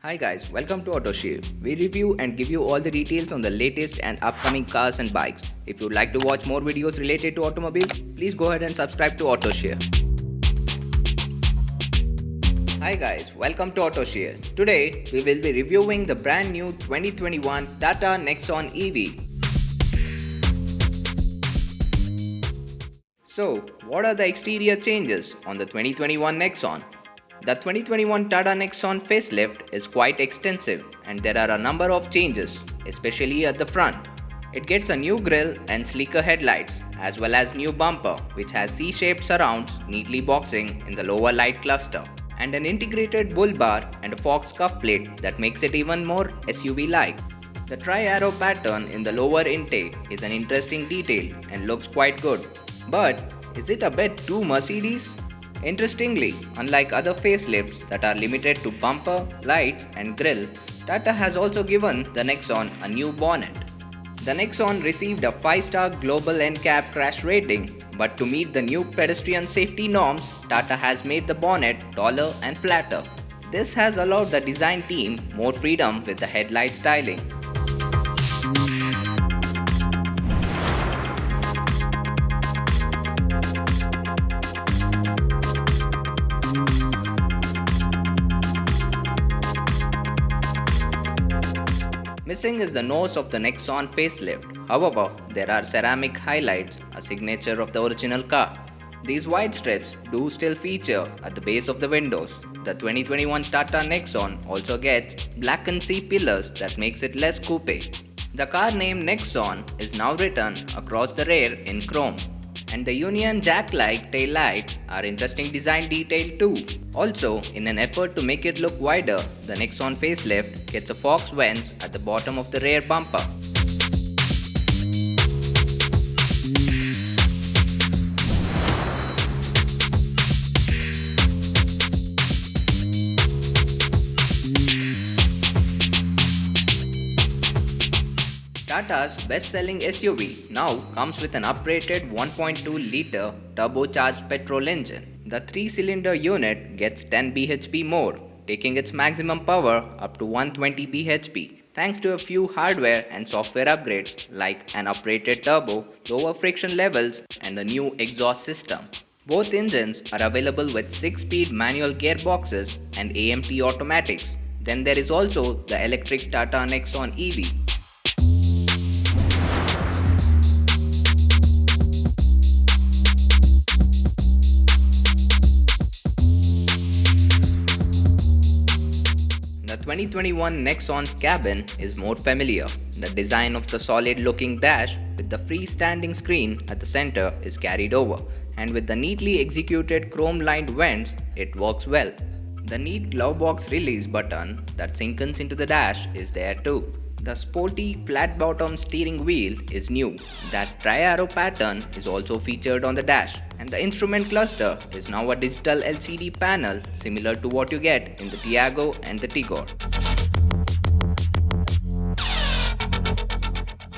Hi guys, welcome to AutoShare. We review and give you all the details on the latest and upcoming cars and bikes. If you'd like to watch more videos related to automobiles, please go ahead and subscribe to AutoShare. Hi guys, welcome to AutoShare. Today, we will be reviewing the brand new 2021 Tata Nexon EV. So, what are the exterior changes on the 2021 Nexon? The 2021 Tata Nexon facelift is quite extensive and there are a number of changes, especially at the front. It gets a new grille and sleeker headlights, as well as new bumper which has C-shaped surrounds neatly boxing in the lower light cluster, and an integrated bull bar and a Fox cuff plate that makes it even more SUV-like. The tri-arrow pattern in the lower intake is an interesting detail and looks quite good. But is it a bit too Mercedes? Interestingly, unlike other facelifts that are limited to bumper, lights and grille, Tata has also given the Nexon a new bonnet. The Nexon received a 5-star global NCAP crash rating, but to meet the new pedestrian safety norms, Tata has made the bonnet taller and flatter. This has allowed the design team more freedom with the headlight styling. Missing is the nose of the Nexon facelift. However, there are ceramic highlights, a signature of the original car. These white strips do still feature at the base of the windows. The 2021 Tata Nexon also gets blackened C-pillars that makes it less coupe. The car name Nexon is now written across the rear in chrome. And the Union Jack-like taillights are interesting design detail too. Also, in an effort to make it look wider, the Nexon facelift gets a Fox vents at the bottom of the rear bumper. Tata's best-selling SUV now comes with an uprated 1.2-litre turbocharged petrol engine. The 3-cylinder unit gets 10 bhp more, taking its maximum power up to 120 bhp, thanks to a few hardware and software upgrades like an uprated turbo, lower friction levels, and a new exhaust system. Both engines are available with 6-speed manual gearboxes and AMT automatics. Then there is also the electric Tata Nexon EV. The 2021 Nexon's cabin is more familiar. The design of the solid-looking dash with the freestanding screen at the center is carried over, and with the neatly executed chrome-lined vents, it works well. The neat glove box release button that sinks into the dash is there too. The sporty flat-bottom steering wheel is new. That tri-arrow pattern is also featured on the dash, and the instrument cluster is now a digital LCD panel similar to what you get in the Tiago and the Tigor.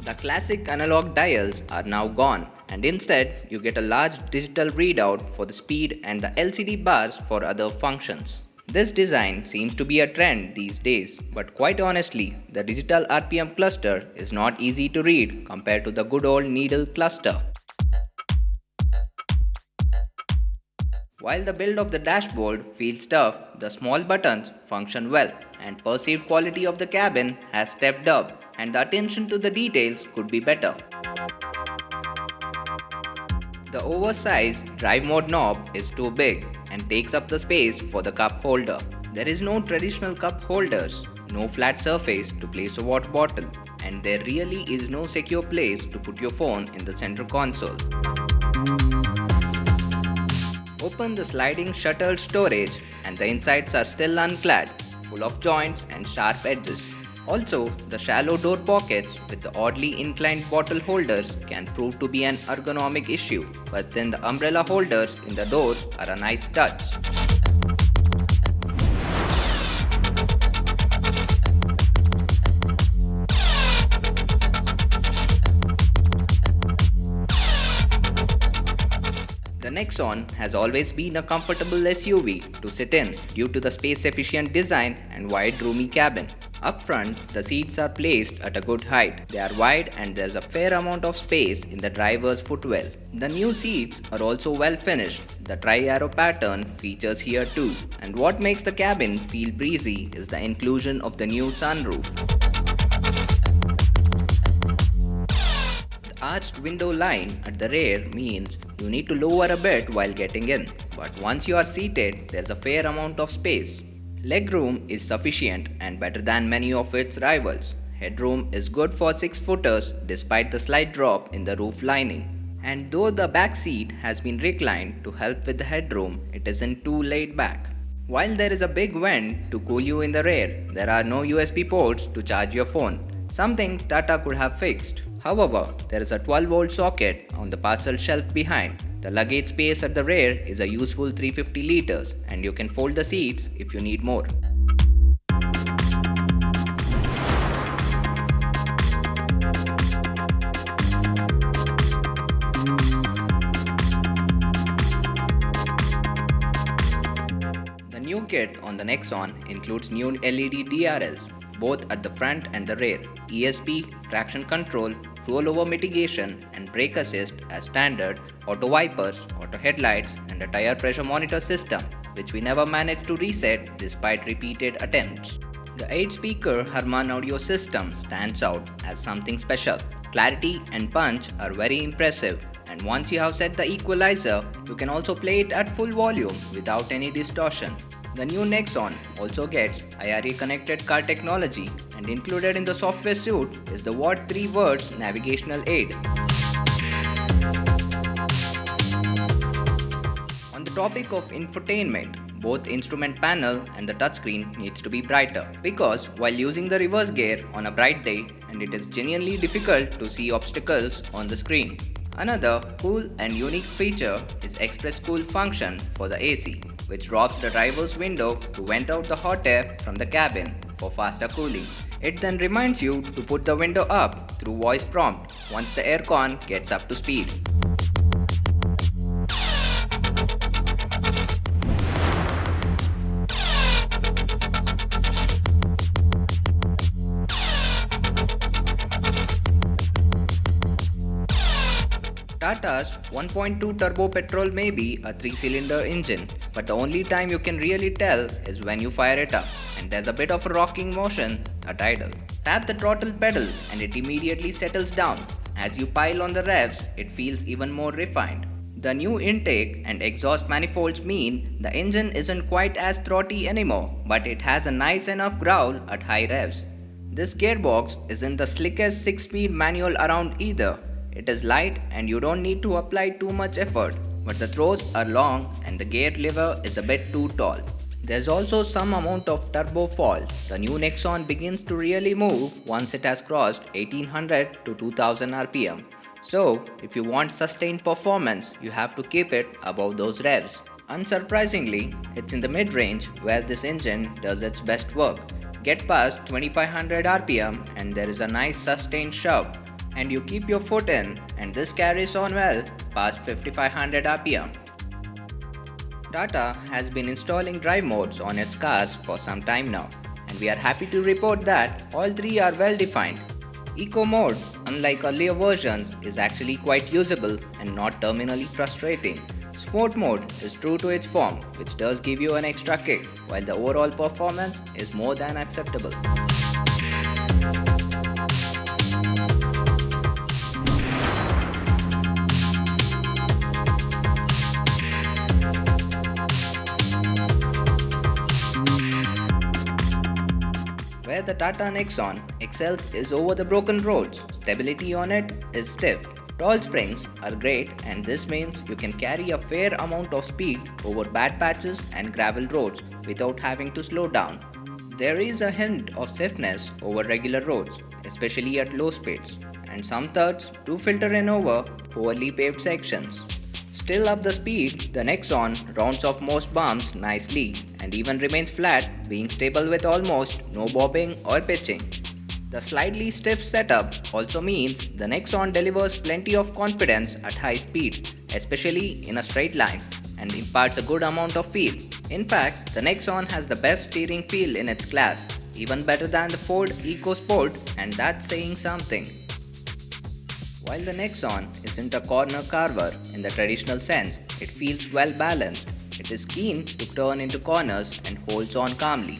The classic analog dials are now gone, and instead you get a large digital readout for the speed and the LCD bars for other functions. This design seems to be a trend these days, but quite honestly, the digital RPM cluster is not easy to read compared to the good old needle cluster. While the build of the dashboard feels tough, the small buttons function well, and perceived quality of the cabin has stepped up, and the attention to the details could be better. The oversized drive mode knob is too big and takes up the space for the cup holder. There is no traditional cup holders, no flat surface to place a water bottle, and there really is no secure place to put your phone in the center console. Open the sliding shuttered storage and the insides are still unclad, full of joints and sharp edges. Also, the shallow door pockets with the oddly inclined bottle holders can prove to be an ergonomic issue, but then the umbrella holders in the doors are a nice touch. The Nexon has always been a comfortable SUV to sit in due to the space-efficient design and wide roomy cabin. Up front, the seats are placed at a good height. They are wide and there's a fair amount of space in the driver's footwell. The new seats are also well finished. The tri-arrow pattern features here too. And what makes the cabin feel breezy is the inclusion of the new sunroof. The arched window line at the rear means you need to lower a bit while getting in. But once you are seated, there's a fair amount of space. Legroom is sufficient and better than many of its rivals. Headroom is good for 6-footers despite the slight drop in the roof lining. And though the back seat has been reclined to help with the headroom, it isn't too laid back. While there is a big vent to cool you in the rear, there are no USB ports to charge your phone, something Tata could have fixed. However, there is a 12-volt socket on the parcel shelf behind. The luggage space at the rear is a useful 350 liters and you can fold the seats if you need more. The new kit on the Nexon includes new LED DRLs, both at the front and the rear, ESP, traction control, rollover mitigation and brake assist as standard, auto wipers, auto headlights and a tire pressure monitor system, which we never managed to reset despite repeated attempts. The 8-speaker Harman audio system stands out as something special. Clarity and punch are very impressive, and once you have set the equalizer, you can also play it at full volume without any distortion. The new Nexon also gets IRA connected car technology, and included in the software suite is the Watt 3 Words navigational aid. On the topic of infotainment, both instrument panel and the touchscreen needs to be brighter, because while using the reverse gear on a bright day, and it is genuinely difficult to see obstacles on the screen. Another cool and unique feature is Express Cool function for the AC, which drops the driver's window to vent out the hot air from the cabin for faster cooling. It then reminds you to put the window up through voice prompt once the aircon gets up to speed. Tata's 1.2 turbo petrol may be a 3-cylinder engine, but the only time you can really tell is when you fire it up, and there's a bit of a rocking motion at idle. Tap the throttle pedal and it immediately settles down. As you pile on the revs, it feels even more refined. The new intake and exhaust manifolds mean the engine isn't quite as throaty anymore, but it has a nice enough growl at high revs. This gearbox isn't the slickest 6-speed manual around either. It is light and you don't need to apply too much effort, but the throws are long and the gear lever is a bit too tall. There's also some amount of turbo fall. The new Nexon begins to really move once it has crossed 1800 to 2000 RPM. So, if you want sustained performance, you have to keep it above those revs. Unsurprisingly, it's in the mid-range where this engine does its best work. Get past 2500 RPM and there is a nice sustained shove. And you keep your foot in, and this carries on well past 5500 RPM. Tata has been installing drive modes on its cars for some time now, and we are happy to report that all three are well defined. Eco mode, unlike earlier versions, is actually quite usable and not terminally frustrating. Sport mode is true to its form, which does give you an extra kick, while the overall performance is more than acceptable. Where the Tata Nexon excels is over the broken roads. Stability on it is stiff. Tall springs are great, and this means you can carry a fair amount of speed over bad patches and gravel roads without having to slow down. There is a hint of stiffness over regular roads, especially at low speeds, and some thirds do filter in over poorly paved sections. Still up the speed, the Nexon rounds off most bumps nicely and even remains flat, being stable with almost no bobbing or pitching. The slightly stiff setup also means the Nexon delivers plenty of confidence at high speed, especially in a straight line, and imparts a good amount of feel. In fact, the Nexon has the best steering feel in its class, even better than the Ford EcoSport, and that's saying something. While the Nexon isn't a corner carver in the traditional sense, it feels well balanced. It is keen to turn into corners and holds on calmly.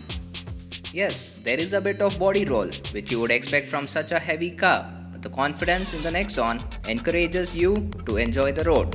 Yes, there is a bit of body roll which you would expect from such a heavy car, but the confidence in the Nexon encourages you to enjoy the road.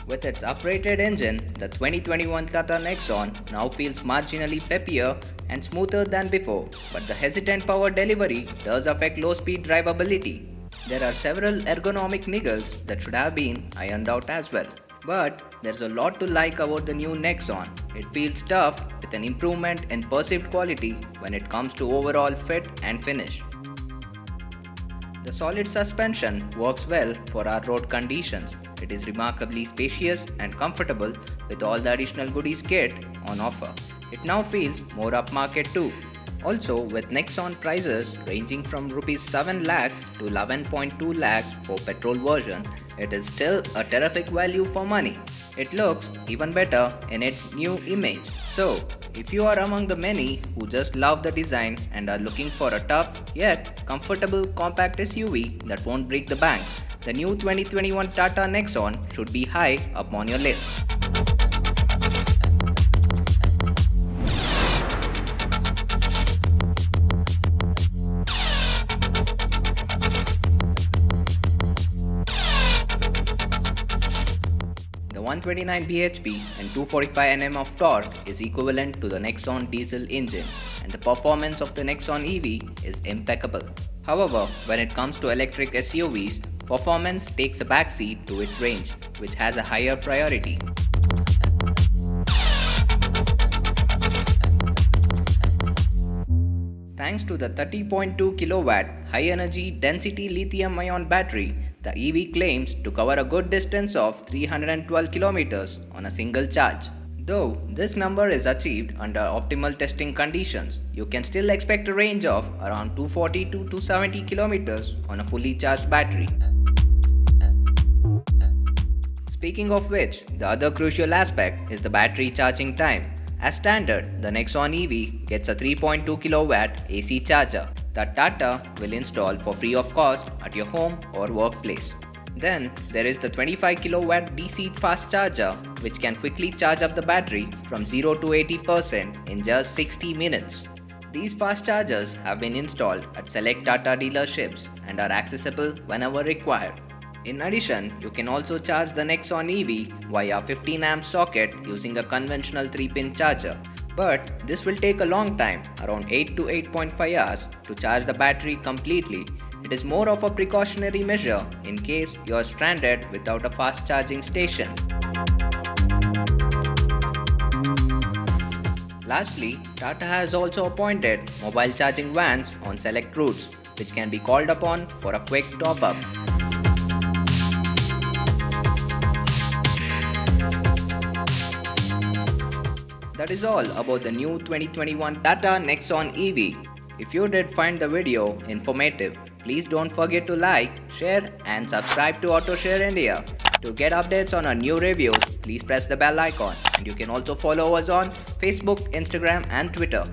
With its uprated engine, the 2021 Tata Nexon now feels marginally peppier and smoother than before, but the hesitant power delivery does affect low-speed drivability. There are several ergonomic niggles that should have been ironed out as well. But there's a lot to like about the new Nexon. It feels tough with an improvement in perceived quality when it comes to overall fit and finish. The solid suspension works well for our road conditions. It is remarkably spacious and comfortable with all the additional goodies kit on offer. It now feels more upmarket too. Also, with Nexon prices ranging from Rs 7 lakhs to 11.2 lakhs for petrol version, it is still a terrific value for money. It looks even better in its new image. So, if you are among the many who just love the design and are looking for a tough yet comfortable compact SUV that won't break the bank, the new 2021 Tata Nexon should be high up on your list. The 129 bhp and 245 Nm of torque is equivalent to the Nexon diesel engine, and the performance of the Nexon EV is impeccable. However, when it comes to electric SUVs, performance takes a backseat to its range, which has a higher priority. Thanks to the 30.2 kW high-energy density lithium-ion battery, the EV claims to cover a good distance of 312 km on a single charge. Though this number is achieved under optimal testing conditions, you can still expect a range of around 240 to 270 km on a fully charged battery. Speaking of which, the other crucial aspect is the battery charging time. As standard, the Nexon EV gets a 3.2 kW AC charger that Tata will install for free of cost at your home or workplace. Then there is the 25 kW DC fast charger which can quickly charge up the battery from 0 to 80% in just 60 minutes. These fast chargers have been installed at select Tata dealerships and are accessible whenever required. In addition, you can also charge the Nexon EV via 15 amp socket using a conventional 3-pin charger. But this will take a long time, around 8 to 8.5 hours, to charge the battery completely. It is more of a precautionary measure in case you are stranded without a fast charging station. Lastly, Tata has also appointed mobile charging vans on select routes, which can be called upon for a quick top-up. That is all about the new 2021 Tata Nexon EV. If you did find the video informative, please don't forget to like, share and subscribe to AutoShare India. To get updates on our new reviews, please press the bell icon, and you can also follow us on Facebook, Instagram and Twitter.